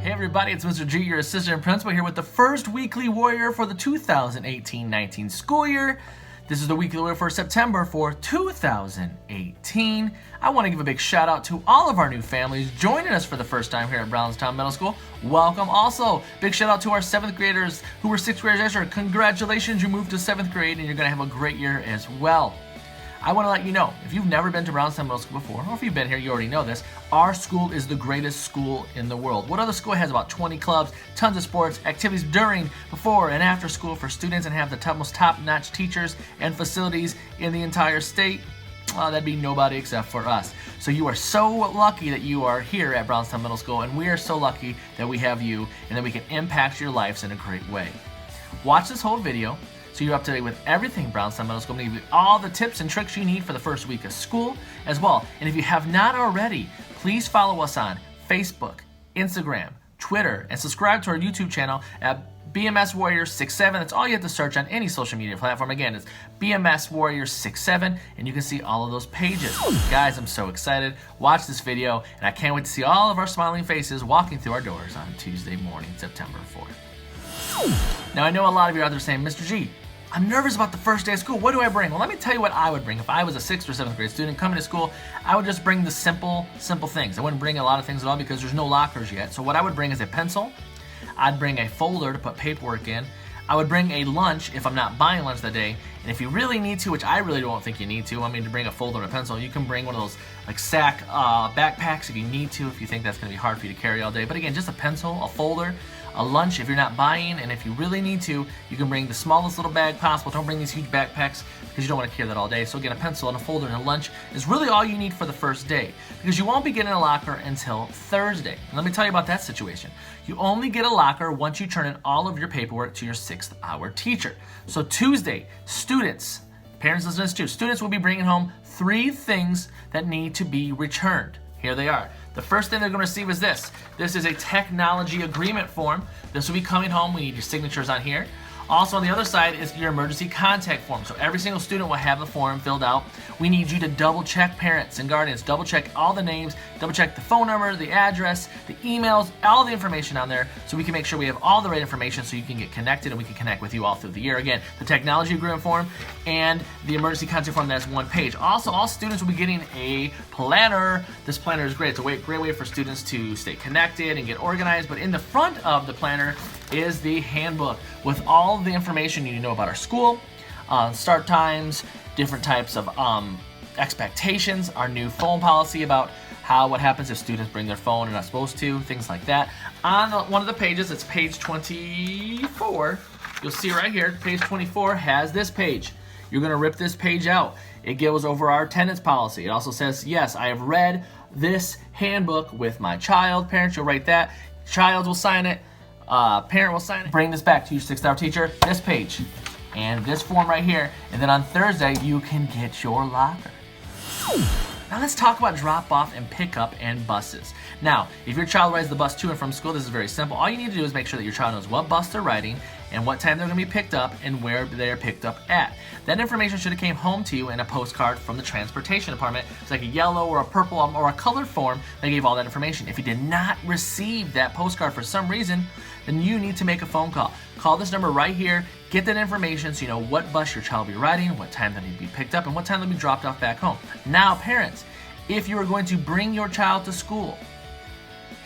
Hey everybody, it's Mr. G, your assistant principal here with the first weekly warrior for the 2018-19 school year. This is the weekly warrior for September for 2018. I want to give a big shout out to all of our new families joining us for the first time here at Brownstown Middle School. Welcome. Also, big shout out to our 7th graders who were 6th graders yesterday. Congratulations, you moved to 7th grade and you're going to have a great year as well. I want to let you know, if you've never been to Brownstown Middle School before, or if you've been here, you already know this, our school is the greatest school in the world. What other school has about 20 clubs, tons of sports, activities during, before, and after school for students, and have the most top-notch teachers and facilities in the entire state? That'd be nobody except for us. So you are so lucky that you are here at Brownstown Middle School, and we are so lucky that we have you and that we can impact your lives in a great way. Watch this whole video so you're up to date with everything Brownstown Middle School. I'm going to give you all the tips and tricks you need for the first week of school as well. And if you have not already, please follow us on Facebook, Instagram, Twitter, and subscribe to our YouTube channel at BMS Warriors 67. That's all you have to search on any social media platform. Again, it's BMS Warriors 67, and you can see all of those pages. Guys, I'm so excited. Watch this video, and I can't wait to see all of our smiling faces walking through our doors on Tuesday morning, September 4th. Now, I know a lot of you out there saying, Mr. G, I'm nervous about the first day of school. What do I bring? Well, let me tell you what I would bring. If I was a 6th or 7th grade student coming to school, I would just bring the simple things. I wouldn't bring a lot of things at all because there's no lockers yet. So what I would bring is a pencil. I'd bring a folder to put paperwork in. I would bring a lunch if I'm not buying lunch that day. And if you really need to, which I really don't think you need to, to bring a folder and a pencil, you can bring one of those like sack backpacks if you need to, if you think that's going to be hard for you to carry all day. But again, just a pencil, a folder, a lunch if you're not buying, and if you really need to, you can bring the smallest little bag possible. Don't bring these huge backpacks because you don't want to carry that all day. So again, a pencil and a folder and a lunch is really all you need for the first day, because you won't be getting a locker until Thursday. And let me tell you about that situation. You only get a locker once you turn in all of your paperwork to your 6th hour teacher. So Tuesday, students, parents listening to this too, students will be bringing home 3 things that need to be returned. Here they are. The first thing they're going to receive is this. This is a technology agreement form. This will be coming home. We need your signatures on here. Also on the other side is your emergency contact form. So every single student will have the form filled out. We need you to double check parents and guardians, double check all the names, double check the phone number, the address, the emails, all the information on there so we can make sure we have all the right information so you can get connected and we can connect with you all through the year. Again, the technology agreement form and the emergency contact form, that's 1 page. Also, all students will be getting a planner. This planner is great. It's a great way for students to stay connected and get organized. But in the front of the planner is the handbook with all the information you need to know about our school, start times, different types of expectations, our new phone policy about what happens if students bring their phone and not supposed to, things like that. On one of the pages, it's page 24, you'll see right here, page 24 has this page. You're going to rip this page out. It goes over our attendance policy. It also says, yes, I have read this handbook with my child. Parents, you'll write that. Child will sign it. Parent will sign it. Bring this back to your 6th hour teacher, this page, and this form right here, and then on Thursday, you can get your locker. Now let's talk about drop-off and pick-up and buses. Now, if your child rides the bus to and from school, this is very simple. All you need to do is make sure that your child knows what bus they're riding and what time they're going to be picked up and where they're picked up at. That information should have came home to you in a postcard from the transportation department. It's like a yellow or a purple or a colored form that gave all that information. If you did not receive that postcard for some reason, then you need to make a phone call. Call this number right here, get that information so you know what bus your child will be riding, what time they need to be picked up, and what time they'll be dropped off back home. Now, parents, if you are going to bring your child to school,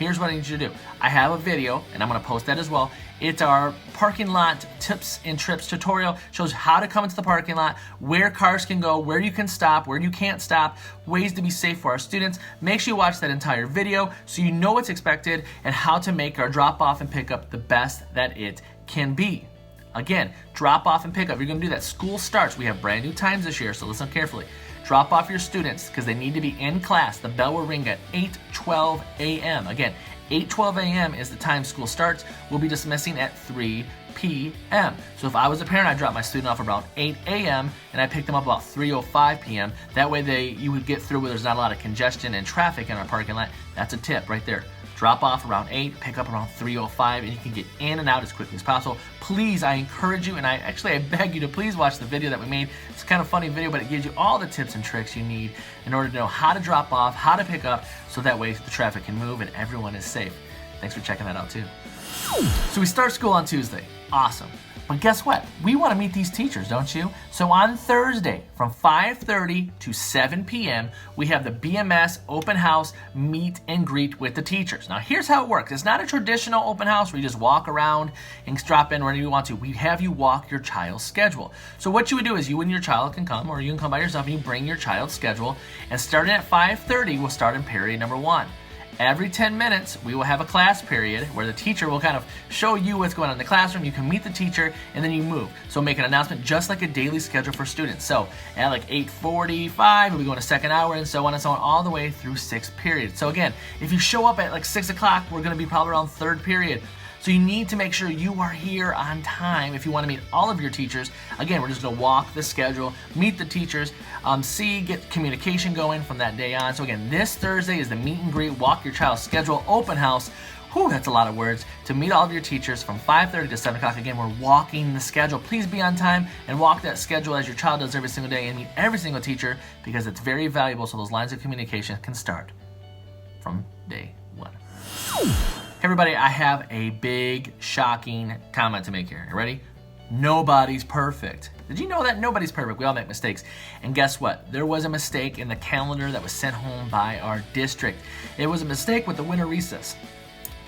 here's what I need you to do. I have a video, and I'm going to post that as well. It's our parking lot tips and trips tutorial. Shows how to come into the parking lot, where cars can go, where you can stop, where you can't stop, ways to be safe for our students. Make sure you watch that entire video so you know what's expected and how to make our drop-off and pickup the best that it can be. Again, drop off and pick up. You're going to do that. School starts. We have brand new times this year, so listen carefully. Drop off your students because they need to be in class. The bell will ring at 8:12 a.m. Again, 8:12 a.m. is the time school starts. We'll be dismissing at 3 p.m. So if I was a parent, I'd drop my student off around 8 a.m. and I pick them up about 3:05 p.m. That way you would get through where there's not a lot of congestion and traffic in our parking lot. That's a tip right there. Drop off around 8, pick up around 3:05, and you can get in and out as quickly as possible. Please, I encourage you, and I beg you to please watch the video that we made. It's kind of funny video, but it gives you all the tips and tricks you need in order to know how to drop off, how to pick up, so that way the traffic can move and everyone is safe. Thanks for checking that out too. So we start school on Tuesday. Awesome. But guess what? We want to meet these teachers, don't you? So on Thursday from 5:30 to 7 p.m., we have the BMS open house meet and greet with the teachers. Now here's how it works. It's not a traditional open house where you just walk around and drop in whenever you want to. We have you walk your child's schedule. So what you would do is you and your child can come, or you can come by yourself and you bring your child's schedule. And starting at 5:30, we'll start in period number 1. Every 10 minutes, we will have a class period where the teacher will kind of show you what's going on in the classroom. You can meet the teacher, and then you move. So make an announcement just like a daily schedule for students. So at like 8:45, we'll be going to second hour, and so on and so on, all the way through 6th period. So again, if you show up at like 6 o'clock, we're going to be probably around 3rd period. So you need to make sure you are here on time if you want to meet all of your teachers. Again, we're just going to walk the schedule, meet the teachers, get communication going from that day on. So again, this Thursday is the meet and greet, walk your child's schedule, open house. Whew, that's a lot of words. To meet all of your teachers from 5:30 to 7 o'clock. Again, we're walking the schedule. Please be on time and walk that schedule as your child does every single day and meet every single teacher because it's very valuable so those lines of communication can start from day 1. Hey everybody, I have a big, shocking comment to make here. You ready? Nobody's perfect. Did you know that? Nobody's perfect. We all make mistakes. And guess what? There was a mistake in the calendar that was sent home by our district. It was a mistake with the winter recess.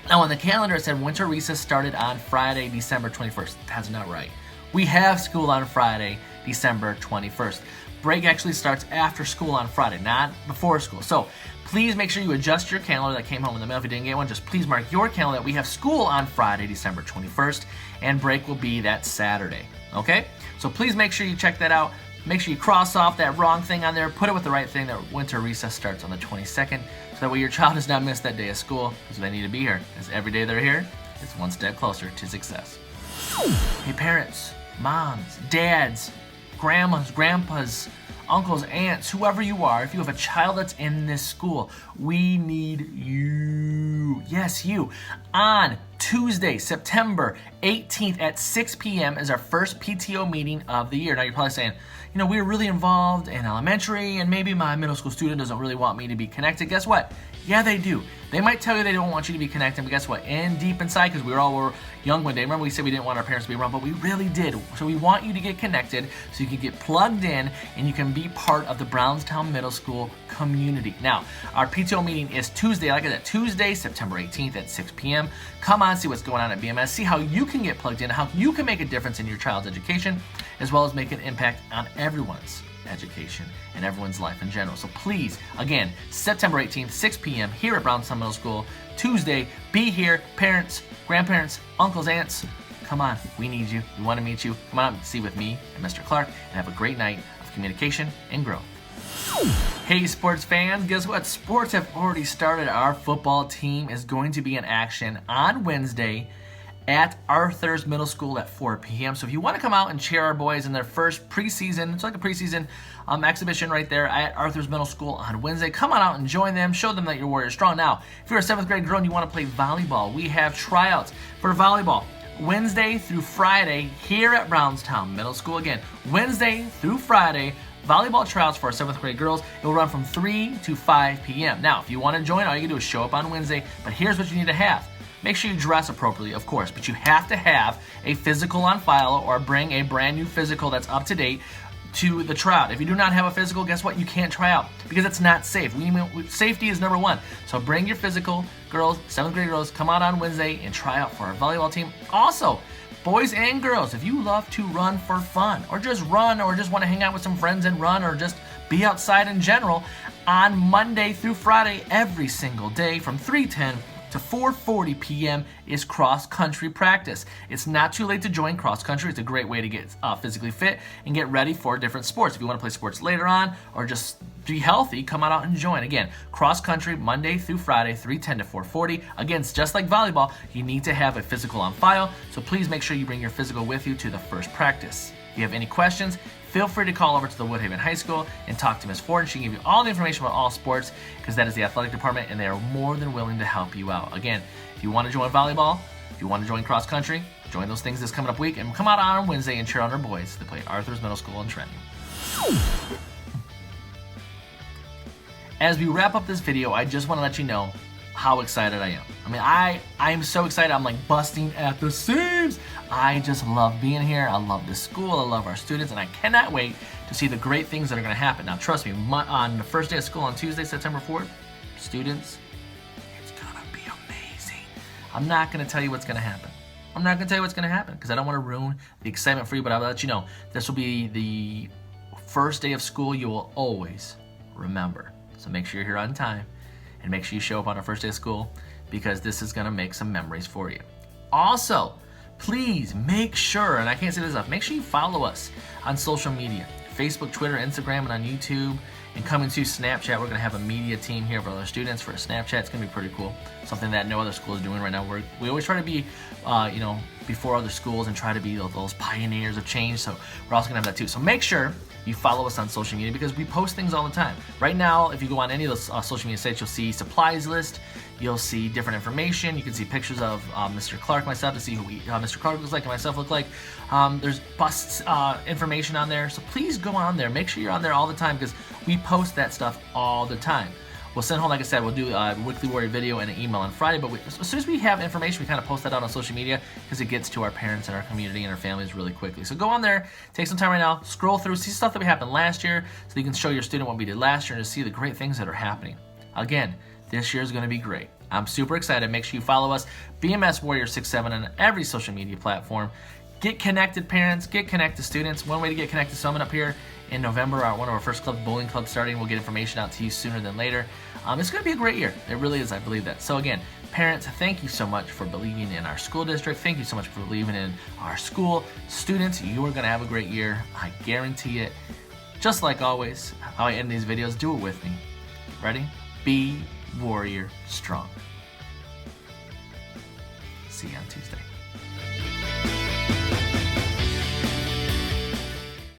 Now on the calendar it said winter recess started on Friday, December 21st. That's not right. We have school on Friday, December 21st. Break actually starts after school on Friday, not before school. So please make sure you adjust your calendar that came home in the mail. If you didn't get one, just please mark your calendar that we have school on Friday, December 21st, and break will be that Saturday, okay? So please make sure you check that out. Make sure you cross off that wrong thing on there, put it with the right thing, that winter recess starts on the 22nd, so that way your child does not miss that day of school, because they need to be here, because every day they're here, it's one step closer to success. Hey parents, moms, dads, grandmas, grandpas, uncles, aunts, whoever you are, if you have a child that's in this school, we need you. Yes, you. On Tuesday, September 18th at 6 p.m. is our first PTO meeting of the year. Now you're probably saying, you know, we're really involved in elementary and maybe my middle school student doesn't really want me to be connected. Guess what? Yeah, they do. They might tell you they don't want you to be connected, but guess what? In deep inside, because we all were young one day, remember we said we didn't want our parents to be around, but we really did. So we want you to get connected so you can get plugged in and you can be part of the Brownstown Middle School community. Now, our PTO meeting is Tuesday, like I said, Tuesday, September 18th at 6 p.m. Come on, see what's going on at BMS, see how you can get plugged in, how you can make a difference in your child's education, as well as make an impact on everyone's education and everyone's life in general. So please, again, September 18th, 6 p.m. here at Brownstown Middle School. Tuesday, be here. Parents, grandparents, uncles, aunts, come on. We need you. We want to meet you. Come on out and see with me and Mr. Clark and have a great night of communication and growth. Hey sports fans, guess what? Sports have already started. Our football team is going to be in action on Wednesday at Arthur's Middle School at 4 p.m. So if you want to come out and cheer our boys in their first preseason, it's like a preseason exhibition right there at Arthur's Middle School on Wednesday, come on out and join them. Show them that you're Warrior Strong. Now, if you're a 7th grade girl and you want to play volleyball, we have tryouts for volleyball Wednesday through Friday here at Brownstown Middle School. Again, Wednesday through Friday, volleyball tryouts for our 7th grade girls. It will run from 3 to 5 p.m. Now, if you want to join, all you can do is show up on Wednesday, but here's what you need to have. Make sure you dress appropriately, of course, but you have to have a physical on file or bring a brand new physical that's up to date to the tryout. If you do not have a physical, guess what? You can't try out because it's not safe. Safety is number one. So bring your physical, girls, 7th grade girls, come out on Wednesday and try out for our volleyball team. Also, boys and girls, if you love to run for fun or just run or just want to hang out with some friends and run or just be outside in general, on Monday through Friday, every single day from 3:10 to 4:40 p.m. is cross-country practice. It's not too late to join cross-country. It's a great way to get physically fit and get ready for different sports. If you want to play sports later on or just be healthy, come on out and join. Again, cross-country Monday through Friday, 3:10 to 4:40. Again, it's just like volleyball. You need to have a physical on file, so please make sure you bring your physical with you to the first practice. If you have any questions, feel free to call over to the Woodhaven High School and talk to Ms. Ford, and she can give you all the information about all sports because that is the athletic department and they are more than willing to help you out. Again, if you want to join volleyball, if you want to join cross country, join those things this coming up week and come out on Wednesday and cheer on our boys that play Arthur's Middle School in Trenton. As we wrap up this video, I just want to let you know how excited I am. I mean, I am so excited. I'm like busting at the seams. I just love being here. I love this school. I love our students, and I cannot wait to see the great things that are going to happen. Now, trust me, on the first day of school on Tuesday, September 4th, students, it's going to be amazing. I'm not going to tell you what's going to happen. I'm not going to tell you what's going to happen because I don't want to ruin the excitement for you, but I'll let you know. This will be the first day of school you will always remember. So make sure you're here on time and make sure you show up on our first day of school because this is going to make some memories for you. Also, please make sure, and I can't say this enough, make sure you follow us on social media. Facebook, Twitter, Instagram, and on YouTube. And coming to Snapchat, we're going to have a media team here for other students for a Snapchat. It's going to be pretty cool. Something that no other school is doing right now. We always try to be, before other schools and try to be those pioneers of change. So we're also going to have that too. So make sure you follow us on social media because we post things all the time. Right now, if you go on any of those social media sites, you'll see supplies list. You'll see different information. You can see pictures of Mr. Clark, myself, to see who Mr. Clark looks like and myself look like. There's busts information on there. So please go on there. Make sure you're on there all the time because we post that stuff all the time. We'll send home, like I said, we'll do a Weekly Warrior video and an email on Friday, but as soon as we have information, we kind of post that out on social media because it gets to our parents and our community and our families really quickly. So go on there, take some time right now, scroll through, see stuff that happened last year so you can show your student what we did last year and to see the great things that are happening. Again, this year is going to be great. I'm super excited. Make sure you follow us, BMS Warrior 67 on every social media platform. Get connected, parents. Get connected, students. One way to get connected is Summit up here in November. One of our first club, bowling club, starting. We'll get information out to you sooner than later. It's going to be a great year. It really is. I believe that. So again, parents, thank you so much for believing in our school district. Thank you so much for believing in our school. Students, you are going to have a great year. I guarantee it. Just like always, how I end these videos, do it with me. Ready? Be Warrior Strong. See you on Tuesday.